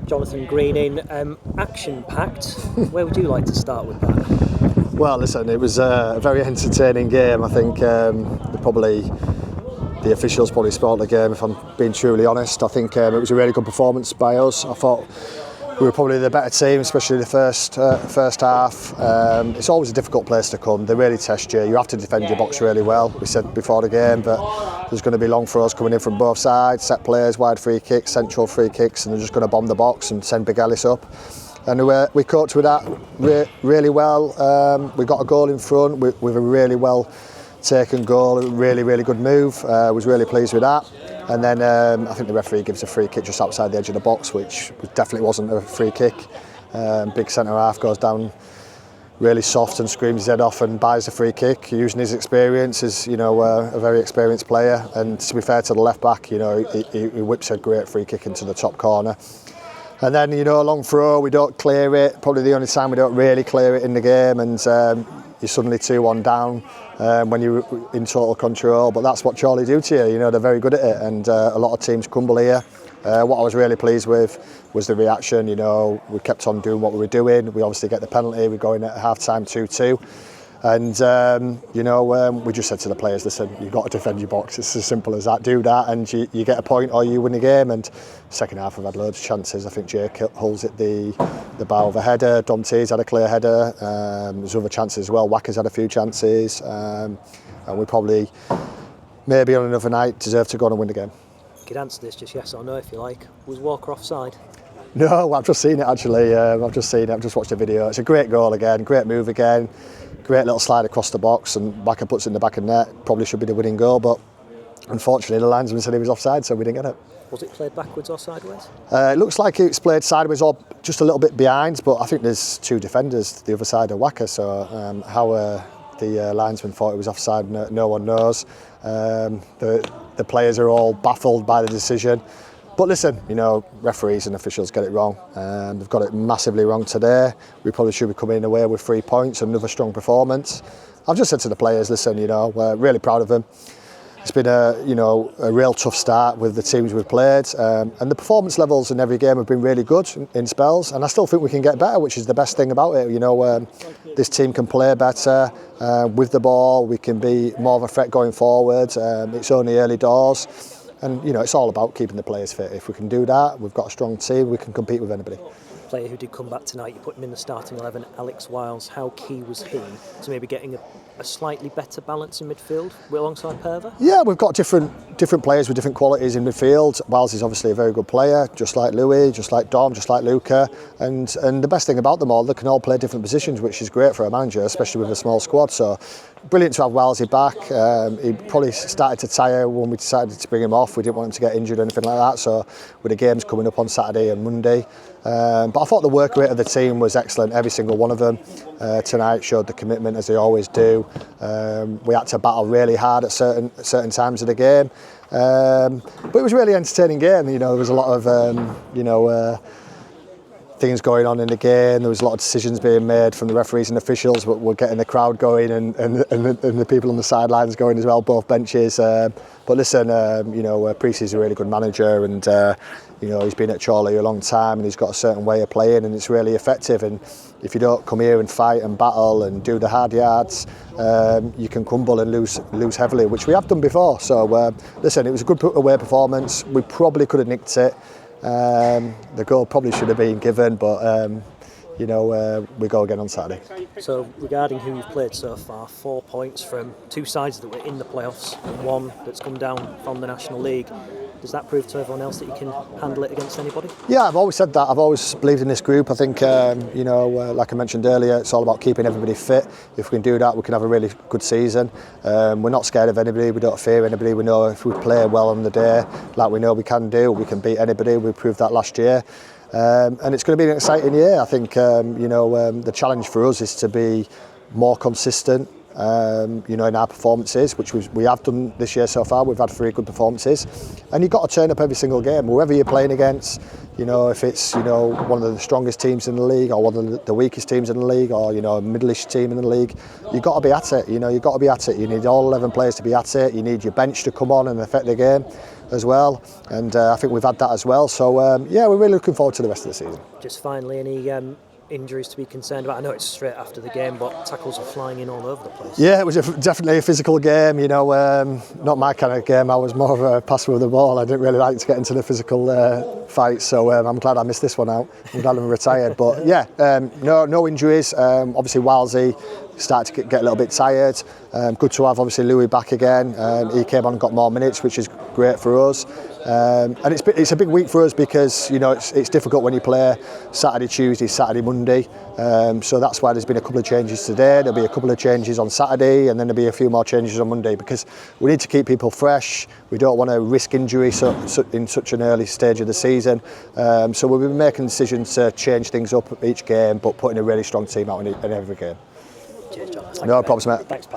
Jonathan Greening, action-packed. Where would you like to start with that? Well, listen, it was a very entertaining game. I think the officials probably spoiled the game, if I'm being truly honest. I think it was a really good performance by us. I thought we were probably the better team, especially the first half. It's always a difficult place to come. They really test you. You have to defend your box really well. We said before the game that there's going to be long throws coming in from both sides, set plays, wide free kicks, central free kicks, and they're just going to bomb the box and send Big Ellis up. And we coped with that really well. We got a goal in front with a really well taken goal, a really good move. Was really pleased with that. And then I think the referee gives a free kick just outside the edge of the box, which definitely wasn't a free kick. Big centre half goes down really soft and screams his head off and buys the free kick, using his experience as a very experienced player. And to be fair to the left back, he whips a great free kick into the top corner. And then a long throw, we don't clear it. Probably the only time we don't really clear it in the game, and you're suddenly 2-1 down when you're in total control. But that's what Chorley do to you. They're very good at it, and a lot of teams crumble here. What I was really pleased with was the reaction. We kept on doing what we were doing. We obviously get the penalty. We go in at half-time 2-2. And, we just said to the players, listen, you've got to defend your box. It's as simple as that. Do that and you get a point or you win the game. And second half, we've had loads of chances. I think Jake Hull's hit the bar of a header. Dom T's had a clear header. There's other chances as well. Wacker's had a few chances. And we probably, maybe on another night, deserve to go on and win the game. You could answer this just yes or no if you like. Was Walker offside? No, I've just seen it actually. I've just watched the video. It's a great goal again, great move again. Great little slide across the box, and Wacker puts it in the back of the net. Probably should be the winning goal, but unfortunately the linesman said he was offside, so we didn't get it. Was it played backwards or sideways? It looks like it's played sideways or just a little bit behind, but I think there's two defenders the other side of Wacker, so how the linesman thought it was offside, no one knows. The players are all baffled by the decision. But listen, referees and officials get it wrong. They've got it massively wrong today. We probably should be coming away with 3 points and another strong performance. I've just said to the players, listen, we're really proud of them. It's been a real tough start with the teams we've played, and the performance levels in every game have been really good in spells. And I still think we can get better, which is the best thing about it. This team can play better with the ball. We can be more of a threat going forward. It's only early doors. And it's all about keeping the players fit. If we can do that, we've got a strong team, we can compete with anybody. Player who did come back tonight, you put him in the starting 11, Alex Wiles. How key was he to maybe getting a slightly better balance in midfield alongside Perver? Yeah, we've got different players with different qualities in midfield. Wiles is obviously a very good player, just like Louis, just like Dom, just like Luca. And the best thing about them all, they can all play different positions, which is great for a manager, especially with a small squad. So brilliant to have Wilesy back. He probably started to tire when we decided to bring him off. We didn't want him to get injured or anything like that. So with the games coming up on Saturday and Monday. But I thought the work rate of the team was excellent. Every single one of them tonight showed the commitment as they always do. We had to battle really hard at certain times of the game. But it was a really entertaining game. There was a lot of things going on in the game. There was a lot of decisions being made from the referees and officials, but we're getting the crowd going and the people on the sidelines going as well, both benches. But listen, Preece's a really good manager, and he's been at Chorley a long time, and he's got a certain way of playing, and it's really effective. And if you don't come here and fight and battle and do the hard yards, you can crumble and lose heavily, which we have done before. So listen, it was a good away performance. We probably could have nicked it. The goal probably should have been given, but we go again on Saturday. So regarding who you've played so far, 4 points from two sides that were in the playoffs and one that's come down from the National League. Does that prove to everyone else that you can handle it against anybody? Yeah, I've always said that. I've always believed in this group. I think, like I mentioned earlier, it's all about keeping everybody fit. If we can do that, we can have a really good season. We're not scared of anybody. We don't fear anybody. We know if we play well on the day, like we know we can do, we can beat anybody. We proved that last year. And it's going to be an exciting year. I think, the challenge for us is to be more consistent. In our performances, which we have done this year so far. We've had 3 good performances, and you've got to turn up every single game, whoever you're playing against. If it's one of the strongest teams in the league, or one of the weakest teams in the league, or a middle-ish team in the league, you've got to be at it. You've got to be at it. You need all 11 players to be at it. You need your bench to come on and affect the game. as well, and I think we've had that as well. So yeah, we're really looking forward to the rest of the season. Just finally, any injuries to be concerned about? I know it's straight after the game, but tackles are flying in all over the place. Yeah, it was definitely a physical game, you know, not my kind of game. I was more of a passer with the ball. I didn't really like to get into the physical fights, so I'm glad I missed this one out. I'm glad I'm retired, but yeah, no injuries. Obviously Walsey started to get a little bit tired. Good to have obviously Louis back again. He came on and got more minutes, which is great for us. And it's a big week for us because, you know, it's difficult when you play Saturday, Tuesday, Saturday, Monday. So that's why there's been a couple of changes today. There'll be a couple of changes on Saturday, and then there'll be a few more changes on Monday, because we need to keep people fresh. We don't want to risk injury in such an early stage of the season. So we'll be making decisions to change things up each game, but putting a really strong team out in every game. Cheers, John. No problems, mate. Thanks, pal.